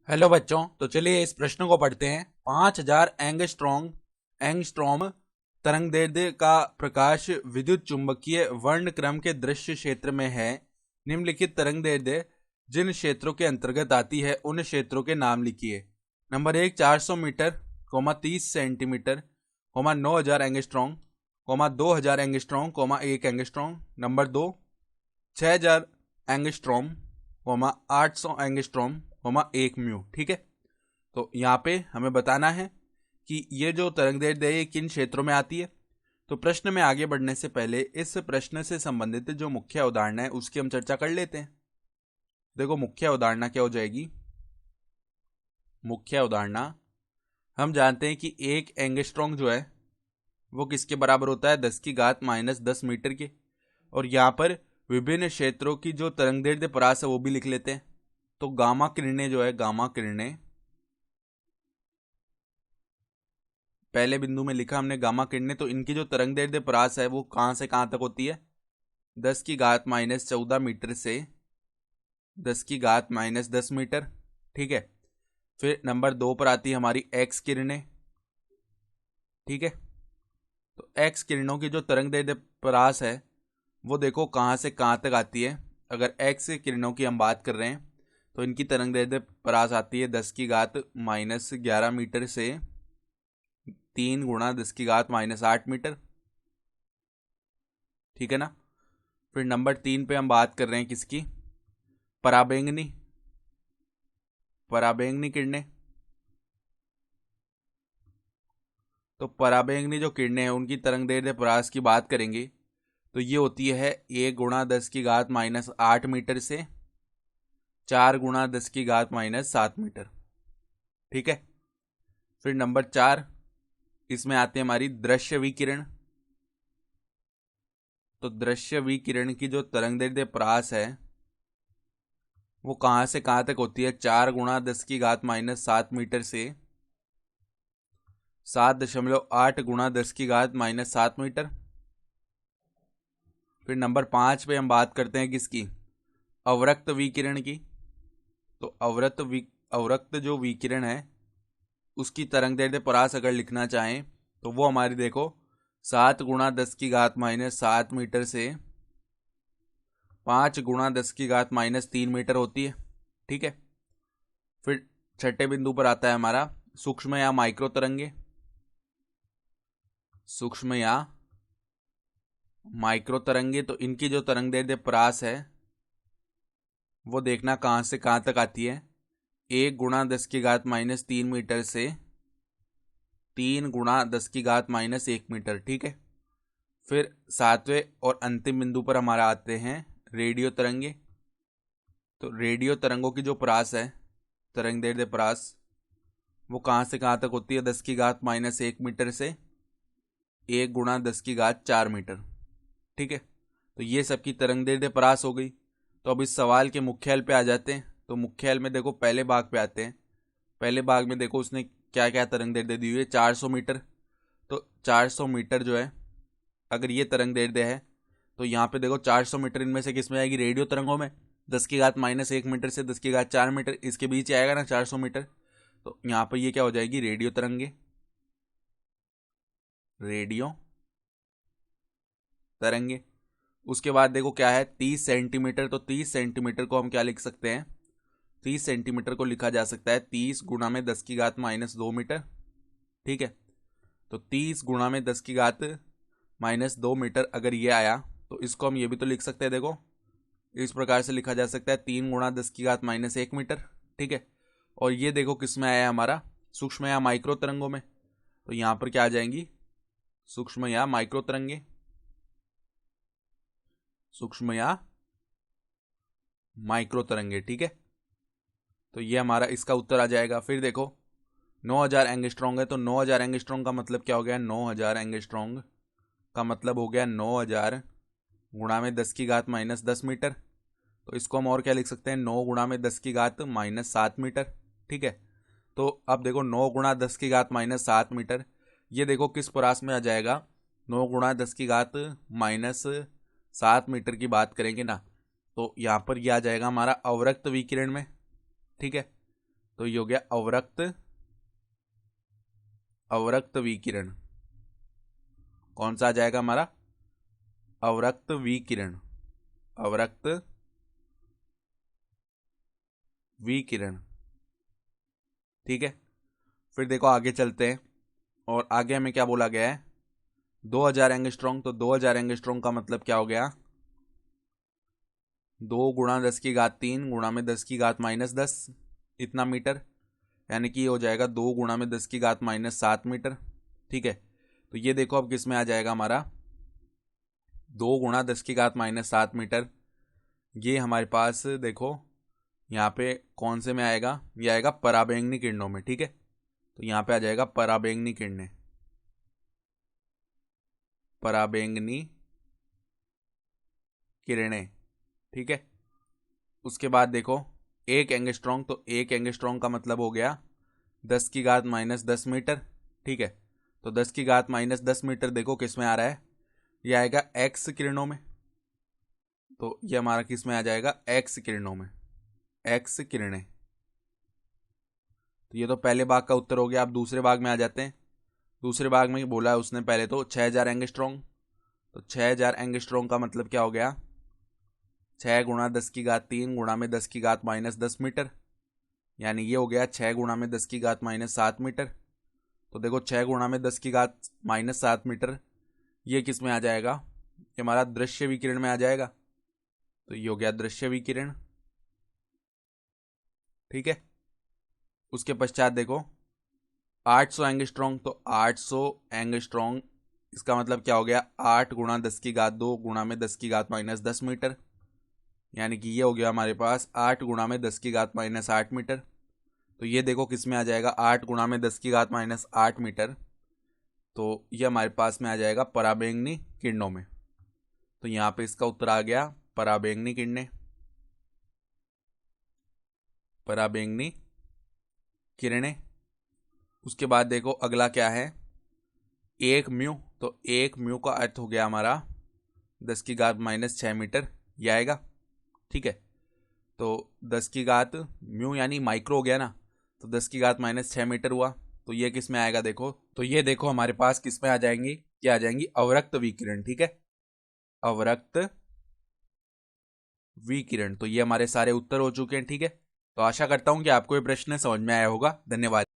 Hello बच्चों, तो चलिए इस प्रश्न को पढ़ते हैं। 5000 एंगस्ट्रॉम तरंगदैर्ध्य का प्रकाश विद्युत चुंबकीय वर्णक्रम के दृश्य क्षेत्र में है। निम्नलिखित तरंगदैर्ध्य जिन क्षेत्रों के अंतर्गत आती है उन क्षेत्रों के नाम लिखिए। Number 1 400 metre, 30 centimetre, 9000 angstrom, 2000 angstrom, 1 angstrom. Number 2 6000 angstrom, 800 angstrom, 1 mu. ठीक है, तो यहाँ पे हमें बताना है कि ये जो तरंगदैर्ध्य है ये किन क्षेत्रों में आती है। तो प्रश्न में आगे बढ़ने से पहले इस प्रश्न से संबंधित जो मुख्य अवधारणा है उसकी हम चर्चा कर लेते हैं। देखो, मुख्य अवधारणा क्या हो जाएगी। मुख्य अवधारणा हम जानते हैं कि 1 एंगस्ट्रॉम जो है वो किसके बराबर होता है, 10⁻⁻10 मीटर के। और यहाँ पर विभिन्न क्षेत्रों की जो तरंगदैर्ध्य परास है वो भी लिख लेते हैं। तो गामा किरणें जो है, गामा किरणें पहले बिंदु में लिखा हमने गामा किरणें, तो इनकी जो तरंगदैर्ध्य परास है वो कहां से कहां तक होती है, 10⁻14 मीटर से 10⁻10 मीटर। ठीक है, फिर नंबर 2 पर आती है हमारी एक्स किरणें। ठीक है, तो एक्स किरणों की जो तरंगदैर्ध्य परास है वो देखो कहां से कहां तक आती है। अगर एक्स किरणों की हम बात कर रहे हैं तो इनकी तरंगदैर्ध्य परास आती है 10⁻11 मीटर से 3 × 10⁻8 मीटर। ठीक है ना। फिर नंबर 3 पे हम बात कर रहे हैं किसकी, पराबैंगनी, पराबैंगनी किरणें। तो पराबैंगनी जो किरणें हैं उनकी तरंगदैर्ध्य परास की बात करेंगे तो ये होती है 1 × 10⁻8 मीटर से 4 × 10⁻7 मीटर। ठीक है, फिर नंबर 4 इसमें आते हैं हमारी दृश्य विकिरण। तो दृश्य विकिरण की जो तरंगदैर्ध्य परास है वो कहां से कहां तक होती है, 4 × 10⁻7 मीटर से 7.8 × 10⁻7 मीटर। फिर नंबर 5 पे हम बात करते हैं किसकी, अवरक्त विकिरण की। तो अवरक्त जो विकिरण है उसकी तरंगदैर्ध्य परास अगर लिखना चाहें तो वो हमारी देखो 7 × 10⁻7 मीटर से 5 × 10⁻3 मीटर होती है। ठीक है, फिर छठे बिंदु पर आता है हमारा सूक्ष्म या माइक्रो तरंगे। सूक्ष्म या माइक्रो तरंगे, तो इनकी जो तरंगदैर्ध्य परास है वो देखना कहां से कहां तक आती है, 1 × 10⁻³ मीटर से 3 × 10⁻1 मीटर। ठीक है, फिर सातवें और अंतिम बिंदु पर हमारा आते हैं रेडियो तरंगे। तो रेडियो तरंगों की जो परास है, तरंगदैर्ध्य परास, वो कहां से कहां तक होती है, 10⁻1 मीटर से 1 × 10⁻4 मीटर। ठीक है, तो ये सबकी तरंगदैर्ध्य परास हो गई। तो अब इस सवाल के मुख्याल पे आ जाते हैं। तो मुख्याल में देखो पहले भाग पे आते हैं। पहले भाग में देखो उसने क्या क्या तरंगदैर्ध्य दी हुई है, 400 मीटर। तो 400 मीटर जो है अगर ये तरंगदैर्ध्य है तो यहाँ पे देखो 400 मीटर इनमें से किस में आएगी, रेडियो तरंगों में। 10⁻1 मीटर से 10⁻4 मीटर इसके बीच आएगा ना 400 मीटर। तो यहाँ पर ये क्या हो जाएगी, रेडियो तरंगे, रेडियो तरंगे। उसके बाद देखो क्या है, 30 सेंटीमीटर। तो 30 सेंटीमीटर को हम क्या लिख सकते हैं, 30 सेंटीमीटर को लिखा जा सकता है 30 × 10⁻² मीटर। ठीक है, तो 30 × 10⁻² मीटर अगर ये आया तो इसको हम ये भी तो लिख सकते हैं। देखो इस प्रकार से लिखा जा सकता है 3 × 10⁻1 मीटर। ठीक है, और ये देखो किस में आया हमारा, सूक्ष्म या माइक्रो तरंगों में। तो यहां पर क्या आ जाएंगी, सूक्ष्म या माइक्रो तरंगे, सूक्ष्म या माइक्रो तरंगे। ठीक है, तो ये हमारा इसका उत्तर आ जाएगा। फिर देखो 9000 एंगस्ट्रॉन्ग है, तो 9000 एंगस्ट्रॉन्ग का मतलब क्या हो गया, 9000 एंगस्ट्रॉन्ग का मतलब हो गया 9000 × 10⁻10 मीटर। तो इसको हम और क्या लिख सकते हैं, 9 × 10⁻7 मीटर। ठीक है, तो अब देखो 9 × 10⁻7 मीटर, ये देखो किस परास में आ जाएगा, 9 × 10⁻7 मीटर की बात करेंगे ना तो यहाँ पर यह आ जाएगा हमारा अवरक्त विकिरण में। ठीक है, तो ये हो गया अवरक्त विकिरण। कौन सा आ जाएगा हमारा? अवरक्त विकिरण, अवरक्त विकिरण। ठीक है, फिर देखो आगे चलते हैं, और आगे हमें क्या बोला गया है? 2000 एंगस्ट्रॉन्ग। तो 2000 एंगस्ट्रॉन्ग का मतलब क्या हो गया? 2 × 10³ गुणा में 10⁻⁻10 इतना मीटर, यानी कि ये हो जाएगा 2 × 10⁻⁻7 मीटर। ठीक है, तो ये देखो अब किस में आ जाएगा हमारा? 2 × 10⁻⁻7 मीटर। ये हमारे पास देखो यहाँ पे कौन से में आएगा? ये आएगा पराबैंगनी किरणों में। ठीक है, तो यहाँ पे आ जाएगा पराबैंगनी किरणें, पराबैंगनी किरणें। ठीक है, उसके बाद देखो 1 एंगस्ट्रॉन्ग। तो 1 एंगस्ट्रॉन्ग का मतलब हो गया 10⁻⁻10 मीटर। ठीक है, तो 10⁻⁻10 मीटर देखो किस में आ रहा है? ये आएगा एक्स किरणों में। तो ये हमारा किस में आ जाएगा? एक्स किरणों में, एक्स किरणें। तो ये तो पहले भाग का उत्तर हो गया। अब दूसरे भाग में आ जाते हैं। दूसरे भाग में बोला है उसने पहले तो 6000 एंगस्ट्रॉन्ग। तो 6000 एंगस्ट्रॉन्ग का मतलब क्या हो गया? 6 × 10⁻³ गुणा में 10⁻⁻10 मीटर, यानी ये हो गया 6 × 10⁻⁻7 मीटर। तो देखो 6 × 10⁻⁻7 मीटर ये किस में आ जाएगा? ये हमारा दृश्य विकिरण में आ जाएगा। तो ये हो गया दृश्य विकिरण। ठीक है, उसके पश्चात देखो 800 एंगस्ट्रॉन्ग। तो 800 एंगस्ट्रॉन्ग इसका मतलब क्या हो गया? 8 × 10⁻² गुणा में 10⁻⁻10 मीटर, यानी कि ये हो गया हमारे पास 8 गुणा में 10⁻⁻8 मीटर। तो ये देखो किस में आ जाएगा? 8 गुणा में 10⁻⁸ मीटर। तो ये हमारे पास में आ जाएगा पराबैंगनी किरणों में। तो यहाँ पे इसका उत्तर आ गया पराबैंगनी किरणें, पराबैंगनी किरणें। उसके बाद देखो अगला क्या है? 1 म्यू। तो 1 म्यू का अर्थ हो गया हमारा 10⁻⁻6 मीटर, ये आएगा। ठीक है, तो 10⁻म्यू यानी माइक्रो हो गया ना, तो 10⁻6 मीटर हुआ। तो ये किस में आएगा? देखो, तो ये देखो हमारे पास किस में आ जाएंगी? क्या आ जाएंगी? अवरक्त विकिरण। ठीक है, अवरक्त विकिरण। तो ये हमारे सारे उत्तर हो चुके हैं। ठीक है, तो आशा करता हूं कि आपको ये प्रश्न समझ में आया होगा। धन्यवाद।